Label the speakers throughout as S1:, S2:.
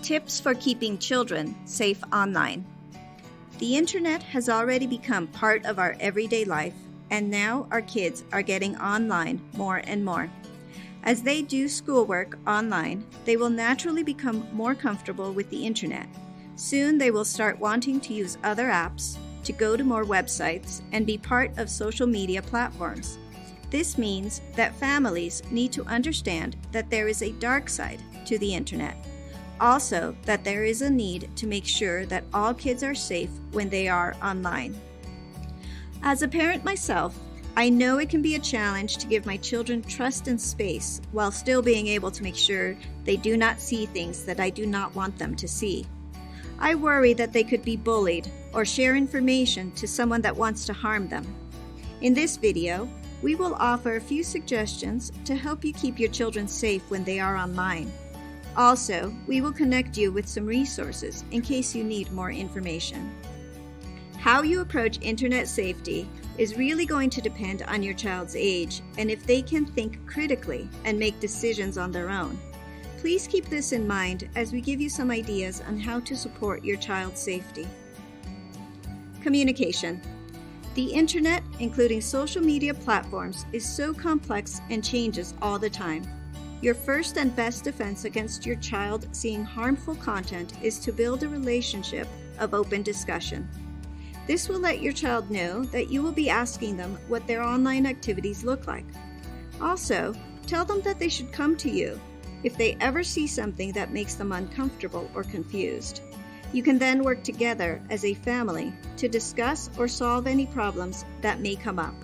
S1: Tips for keeping children safe online. The internet has already become part of our everyday life, and now our kids are getting online more and more. As they do schoolwork online, they will naturally become more comfortable with the internet. Soon they will start wanting to use other apps, to go to more websites, and be part of social media platforms. This means that families need to understand that there is a dark side to the internet. Also, that there is a need to make sure that all kids are safe when they are online. As a parent myself, I know it can be a challenge to give my children trust and space while still being able to make sure they do not see things that I do not want them to see. I worry that they could be bullied or share information to someone that wants to harm them. In this video, we will offer a few suggestions to help you keep your children safe when they are online. Also, we will connect you with some resources in case you need more information. How you approach internet safety is really going to depend on your child's age and if they can think critically and make decisions on their own. Please keep this in mind as we give you some ideas on how to support your child's safety. Communication. The internet, including social media platforms, is so complex and changes all the time. Your first and best defense against your child seeing harmful content is to build a relationship of open discussion. This will let your child know that you will be asking them what their online activities look like. Also, tell them that they should come to you if they ever see something that makes them uncomfortable or confused. You can then work together as a family to discuss or solve any problems that may come up.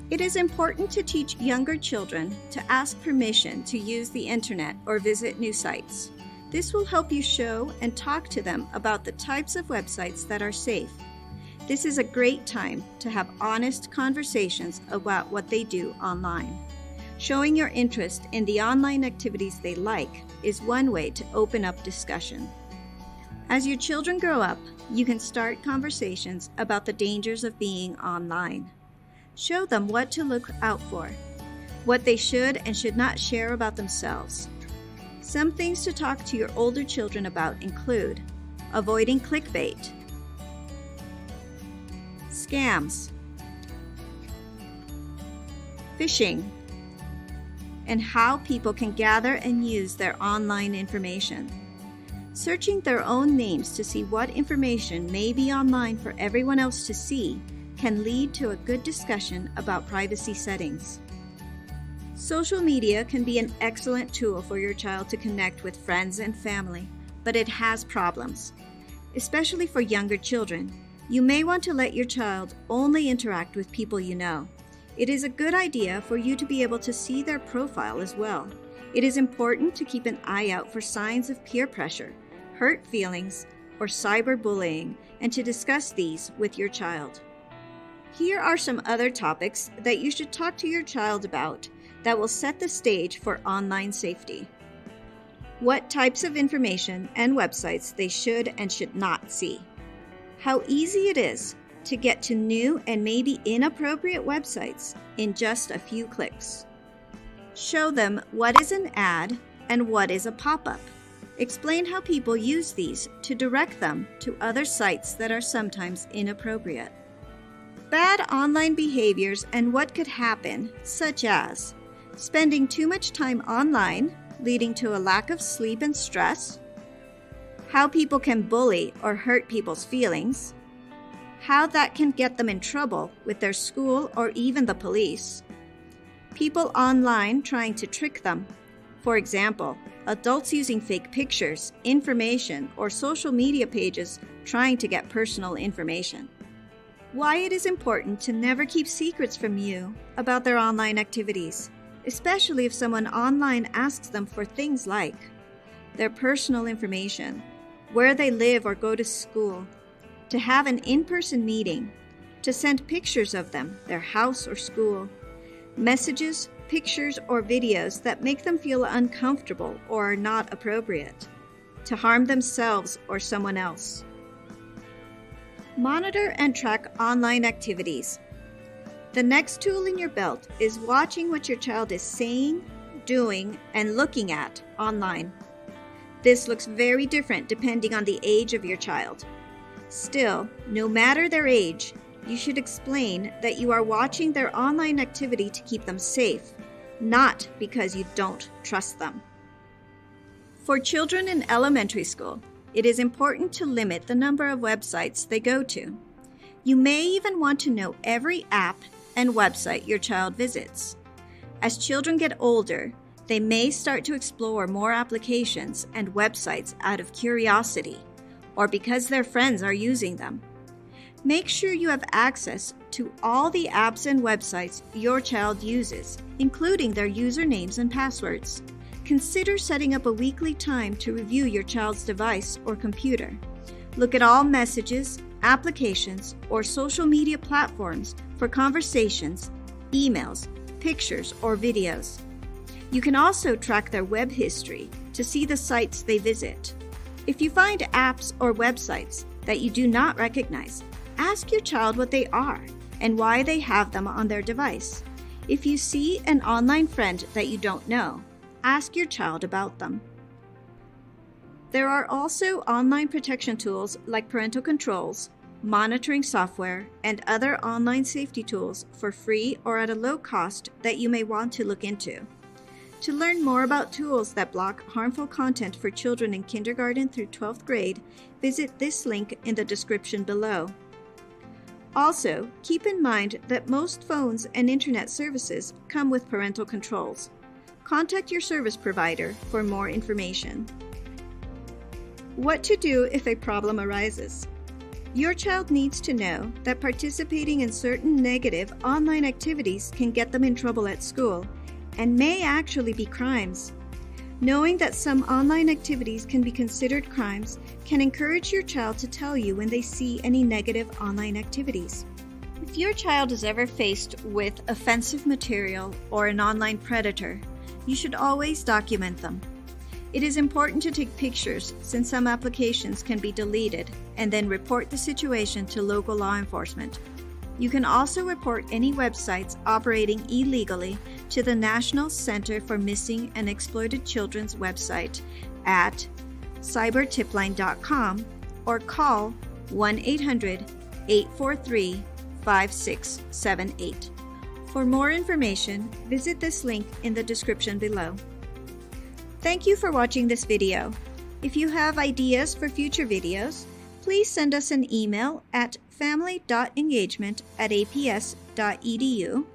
S1: It is important to teach younger children to ask permission to use the internet or visit new sites. This will help you show and talk to them about the types of websites that are safe. This is a great time to have honest conversations about what they do online. Showing your interest in the online activities they like is one way to open up discussion. As your children grow up, you can start conversations about the dangers of being online. Show them what to look out for, what they should and should not share about themselves. Some things to talk to your older children about include avoiding clickbait, scams, phishing, and how people can gather and use their online information. Searching their own names to see what information may be online for everyone else to see can lead to a good discussion about privacy settings. Social media can be an excellent tool for your child to connect with friends and family, but it has problems. Especially for younger children, you may want to let your child only interact with people you know. It is a good idea for you to be able to see their profile as well. It is important to keep an eye out for signs of peer pressure, hurt feelings, or cyberbullying, and to discuss these with your child. Here are some other topics that you should talk to your child about that will set the stage for online safety. What types of information and websites they should and should not see. How easy it is to get to new and maybe inappropriate websites in just a few clicks. Show them what is an ad and what is a pop-up. Explain how people use these to direct them to other sites that are sometimes inappropriate. Bad online behaviors and what could happen, such as spending too much time online, leading to a lack of sleep and stress, how people can bully or hurt people's feelings, how that can get them in trouble with their school or even the police, people online trying to trick them, for example, adults using fake pictures, information, or social media pages trying to get personal information. Why it is important to never keep secrets from you about their online activities, especially if someone online asks them for things like their personal information, where they live or go to school, to have an in-person meeting, to send pictures of them, their house or school, messages, pictures, or videos that make them feel uncomfortable or are not appropriate, to harm themselves or someone else. Monitor and track online activities. The next tool in your belt is watching what your child is saying, doing, and looking at online. This looks very different depending on the age of your child. Still, no matter their age, you should explain that you are watching their online activity to keep them safe, not because you don't trust them. For children in elementary school, it is important to limit the number of websites they go to. You may even want to know every app and website your child visits. As children get older, they may start to explore more applications and websites out of curiosity or because their friends are using them. Make sure you have access to all the apps and websites your child uses, including their usernames and passwords. Consider setting up a weekly time to review your child's device or computer. Look at all messages, applications, or social media platforms for conversations, emails, pictures, or videos. You can also track their web history to see the sites they visit. If you find apps or websites that you do not recognize, ask your child what they are and why they have them on their device. If you see an online friend that you don't know, ask your child about them. There are also online protection tools like parental controls, monitoring software, and other online safety tools for free or at a low cost that you may want to look into. To learn more about tools that block harmful content for children in kindergarten through 12th grade, visit this link in the description below. Also, keep in mind that most phones and internet services come with parental controls. Contact your service provider for more information. What to do if a problem arises. Your child needs to know that participating in certain negative online activities can get them in trouble at school and may actually be crimes. Knowing that some online activities can be considered crimes can encourage your child to tell you when they see any negative online activities. If your child is ever faced with offensive material or an online predator, you should always document them. It is important to take pictures since some applications can be deleted and then report the situation to local law enforcement. You can also report any websites operating illegally to the National Center for Missing and Exploited Children's website at cybertipline.com or call 1-800-843-5678. For more information, visit this link in the description below. Thank you for watching this video. If you have ideas for future videos, please send us an email at family.engagement@aps.edu,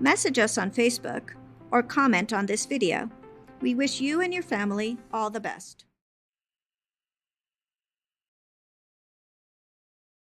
S1: message us on Facebook, or comment on this video. We wish you and your family all the best.